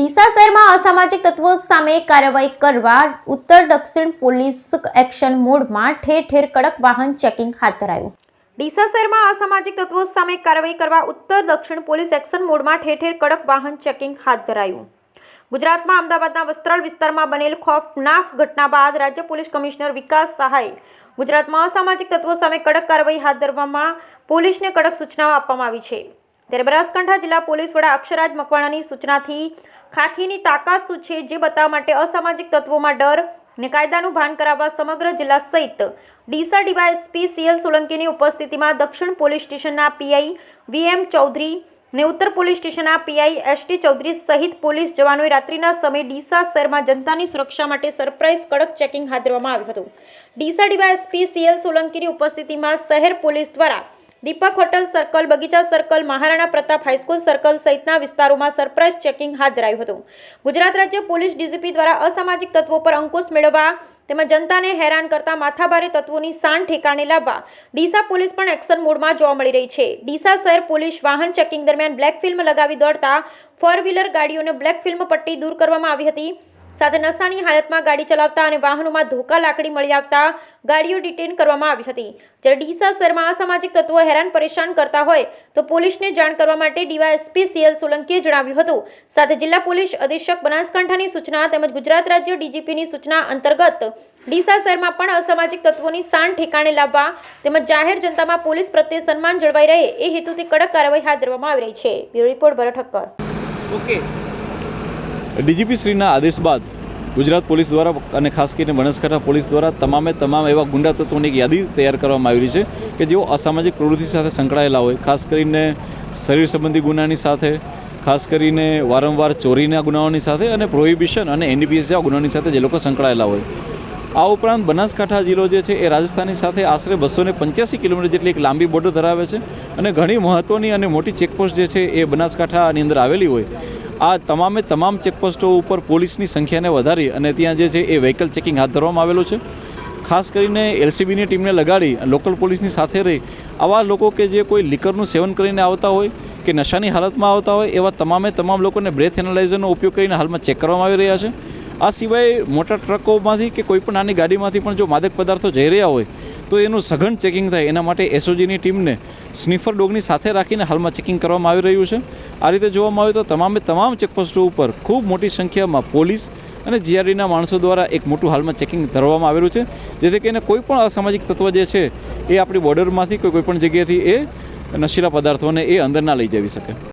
ડીસા શહેરમાં અસામાજિક તત્વો સામે કાર્યવાહી કરવા ઉત્તર દક્ષિણ પોલીસ એક્શન મોડમાં ઠેર ઠેર કડક વાહન ચેકિંગ હાથ ધરાયું। ડીસા શહેરમાં અસામાજિક તત્વો સામે કાર્યવાહી કરવા ઉત્તર દક્ષિણ પોલીસ એક્શન મોડમાં ઠેર ઠેર કડક વાહન ચેકિંગ હાથ ધરાયું। ગુજરાતમાં અમદાવાદના વસ્ત્રાલ વિસ્તારમાં બનેલ ખૌફનાક ઘટના બાદ રાજ્ય પોલીસ કમિશનર વિકાસ સહાયે ગુજરાતમાં અસામાજિક તત્વો સામે કડક કાર્યવાહી હાથ ધરવામાં પોલીસને કડક સૂચનાઓ આપવામાં આવી છે। ત્યારે બનાસકાંઠા જિલ્લા પોલીસ વડા અક્ષરાજ મકવાણાની સૂચનાથી ખાખીની તાકાત શું છે જે બતાવવા માટે અસામાજિક તત્વોમાં ડર અને કાયદાનું ભાન કરાવવા સમગ્ર જિલ્લા સહિત ડીસા ડીવાયએસપી સીએલ સોલંકીની ઉપસ્થિતિમાં દક્ષિણ પોલીસ સ્ટેશનના પીઆઈ વીએમ ચૌધરી ને ઉત્તર પોલીસ સ્ટેશનના પીઆઈ એસટી ચૌધરી સહિત પોલીસ જવાનોએ રાત્રિના સમયે ડીસા શહેરમાં જનતાની સુરક્ષા માટે સરપ્રાઇઝ કડક ચેકિંગ હાથ ધરવામાં આવ્યું હતું। ડીસા ડીવાયએસપી સીએલ સોલંકીની ઉપસ્થિતિમાં શહેર પોલીસ દ્વારા દીપક હોટલ સર્કલ, બગીચા circle, Maharana Pratap high school circle સહિતના વિસ્તારોમાં સરપ્રાઇઝ ચેકિંગ હાથ ધરાયું હતું। ગુજરાત રાજ્ય પોલીસ ડીજીપી દ્વારા અસામાજિક તત્વો પર અંકુશ મેળવવા તેમજ જનતાને હેરાન કરતા માથાભારે તત્વોની શાન ઠેકાણે લાવવા ડીસા પોલીસ પણ એક્શન મોડમાં જોવા મળી રહી છે। ડીસા શહેર પોલીસ વાહન ચેકિંગ દરમિયાન બ્લેક ફિલ્મ લગાવી દોડતા 4-વ્હીલર ગાડીઓને બ્લેક ફિલ્મ પટ્ટી દૂર કરવામાં આવી હતી। સાથે નશાની હાલતમાં ગાડી ચલાવતા અને વાહનોમાં ધોકા લાકડી મળી આવતા ગાડીઓ ડિટેન કરવામાં આવી હતી। જ્યારે ડીસા શહેરમાં અસામાજિક તત્વો હેરાન પરેશાન કરતા હોય તો પોલીસને જાણ કરવા માટે ડીવાયએસપી સીએલ સોલંકીએ જણાવ્યું હતું। સાથે જિલ્લા પોલીસ અધિક્ષક બનાસકાંઠાની સૂચના તેમજ ગુજરાત રાજ્ય ડીજીપીની સૂચના અંતર્ગત ડીસા શહેરમાં પણ અસામાજિક તત્વોની શાન ઠેકાણે લાવવા તેમજ જાહેર જનતામાં પોલીસ પ્રત્યે સન્માન જળવાઈ રહે એ હેતુથી કડક કાર્યવાહી હાથ ધરવામાં આવી રહી છે। બ્યુરો રિપોર્ટ ભરત ઠક્કર। ઓકે, ડીજીપી શ્રીના આદેશ બાદ ગુજરાત પોલીસ દ્વારા અને ખાસ કરીને બનાસકાંઠા પોલીસ દ્વારા તમામ એવા ગુંડા તત્વોની એક યાદી તૈયાર કરવામાં આવી છે કે જેઓ અસામાજિક પ્રવૃત્તિ સાથે સંકળાયેલા હોય, ખાસ કરીને શરીર સંબંધી ગુનાની સાથે, ખાસ કરીને વારંવાર ચોરીના ગુનાઓની સાથે અને પ્રોહિબિશન અને એનડીપીએસ જેવા ગુનાઓની સાથે જે લોકો સંકળાયેલા હોય। આ ઉપરાંત બનાસકાંઠા જિલ્લો જે છે એ રાજસ્થાનની સાથે આશરે 285 કિલોમીટર જેટલી એક લાંબી બોર્ડર ધરાવે છે અને ઘણી મહત્ત્વની અને મોટી ચેકપોસ્ટ જે છે એ બનાસકાંઠાની અંદર આવેલી હોય। આ તમામ ચેકપોસ્ટો ઉપર પોલીસની સંખ્યાને વધારી અને ત્યાં જે છે એ વ્હીકલ ચેકિંગ હાથ ધરવામાં આવેલું છે। ખાસ કરીને એલસીબીની ટીમને લગાડી લોકલ પોલીસની સાથે રહી આવા લોકો કે જે કોઈ લિકરનું સેવન કરીને આવતા હોય કે નશાની હાલતમાં આવતા હોય એવા તમામ લોકોને બ્રેથ એનાલાઇઝરનો ઉપયોગ કરીને હાલમાં ચેક કરવામાં આવી રહ્યા છે। આ સિવાય મોટા ટ્રકોમાંથી કે કોઈપણ નાની ગાડીમાંથી પણ જો માદક પદાર્થો જઈ રહ્યા હોય તો એનું સઘન ચેકિંગ થાય એના માટે એસઓજીની ટીમને સ્નિફર ડોગની સાથે રાખીને હાલમાં ચેકિંગ કરવામાં આવી રહ્યું છે। આ રીતે જોવામાં આવે તો તમામ ચેકપોસ્ટો ઉપર ખૂબ મોટી સંખ્યામાં પોલીસ અને જીઆરડીના માણસો દ્વારા એક મોટું હાલમાં ચેકિંગ ધરવામાં આવેલું છે, જેથી કરીને કોઈ પણ અસામાજિક તત્વ જે છે એ આપણી બોર્ડરમાંથી કોઈ પણ જગ્યાએથી એ નશીલા પદાર્થોને એ અંદર ના લઈ જવી શકે।